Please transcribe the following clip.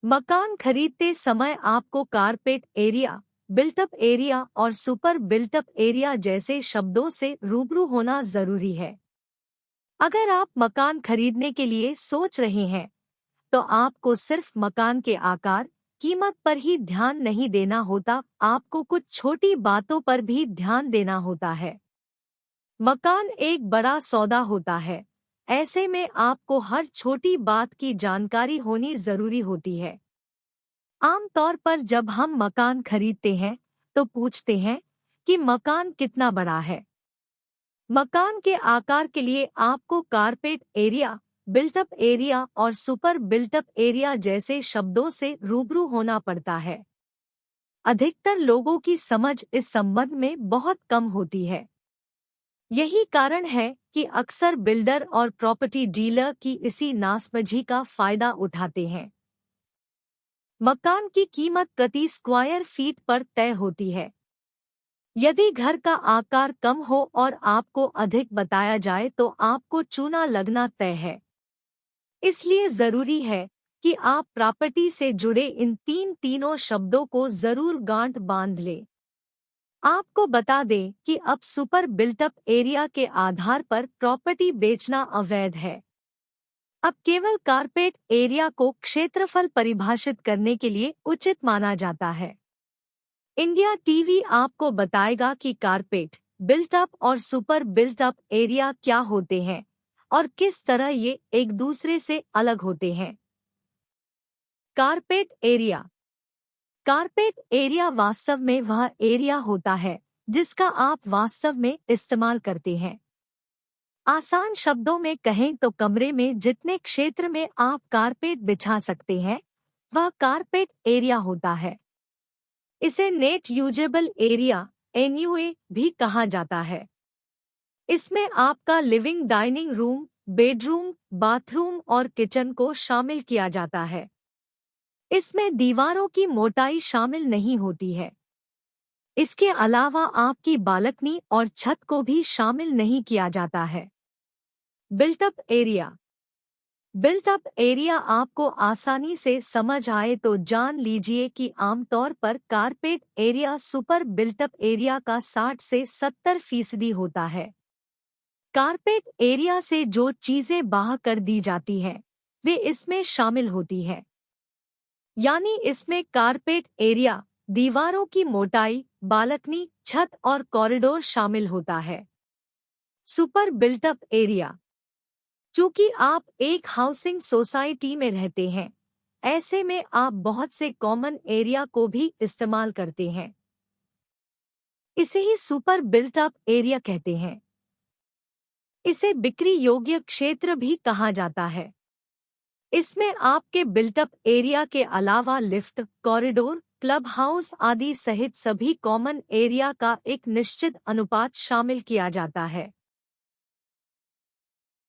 मकान खरीदते समय आपको कारपेट एरिया, बिल्टअप एरिया और सुपर बिल्टअप एरिया जैसे शब्दों से रूबरू होना जरूरी है। अगर आप मकान खरीदने के लिए सोच रहे हैं, तो आपको सिर्फ मकान के आकार, कीमत पर ही ध्यान नहीं देना होता, आपको कुछ छोटी बातों पर भी ध्यान देना होता है। मकान एक बड़ा सौदा होता है, ऐसे में आपको हर छोटी बात की जानकारी होनी जरूरी होती है। आमतौर पर जब हम मकान खरीदते हैं, तो पूछते हैं कि मकान कितना बड़ा है। मकान के आकार के लिए आपको कारपेट एरिया, बिल्टअप एरिया और सुपर बिल्टअप एरिया जैसे शब्दों से रूबरू होना पड़ता है। अधिकतर लोगों की समझ इस संबंध में बहुत कम होती है। यही कारण है कि अक्सर बिल्डर और प्रॉपर्टी डीलर की इसी नासमझी का फायदा उठाते हैं। मकान की कीमत प्रति स्क्वायर फीट पर तय होती है। यदि घर का आकार कम हो और आपको अधिक बताया जाए तो आपको चूना लगना तय है। इसलिए जरूरी है कि आप प्रॉपर्टी से जुड़े इन तीनों शब्दों को जरूर गांठ बांध लें। आपको बता दें कि अब सुपर बिल्टअप एरिया के आधार पर प्रॉपर्टी बेचना अवैध है। अब केवल कारपेट एरिया को क्षेत्रफल परिभाषित करने के लिए उचित माना जाता है। इंडिया टीवी आपको बताएगा कि कारपेट, बिल्टअप और सुपर बिल्टअप एरिया क्या होते हैं और किस तरह ये एक दूसरे से अलग होते हैं। Carpet area. कारपेट एरिया वास्तव में वह एरिया होता है जिसका आप वास्तव में इस्तेमाल करते हैं। आसान शब्दों में कहें तो कमरे में जितने क्षेत्र में आप कारपेट बिछा सकते हैं, वह कारपेट एरिया होता है। इसे नेट यूजेबल एरिया (NUA) भी कहा जाता है। इसमें आपका living, dining room, bedroom, bathroom और किचन को शामिल किया जाता है। इसमें दीवारों की मोटाई शामिल नहीं होती है। इसके अलावा आपकी बालकनी और छत को भी शामिल नहीं किया जाता है। Built up area. बिल्टअप एरिया आपको आसानी से समझ आए तो जान लीजिए कि आमतौर पर carpet area super built up area का 60 से 70% होता है। कारपेट एरिया से जो चीजें बाहर कर दी जाती हैं, वे इसमें शामिल होती हैं। यानी इसमें कारपेट एरिया, दीवारों की मोटाई, बालकनी, छत और कॉरिडोर शामिल होता है। Super built up area. चूंकि आप एक हाउसिंग सोसाइटी में रहते हैं, ऐसे में आप बहुत से कॉमन एरिया को भी इस्तेमाल करते हैं। इसे ही सुपर बिल्टअप एरिया कहते हैं। इसे बिक्री योग्य क्षेत्र भी कहा जाता है। इसमें आपके बिल्टअप एरिया के अलावा लिफ्ट, कॉरिडोर, क्लब हाउस आदि सहित सभी कॉमन एरिया का एक निश्चित अनुपात शामिल किया जाता है।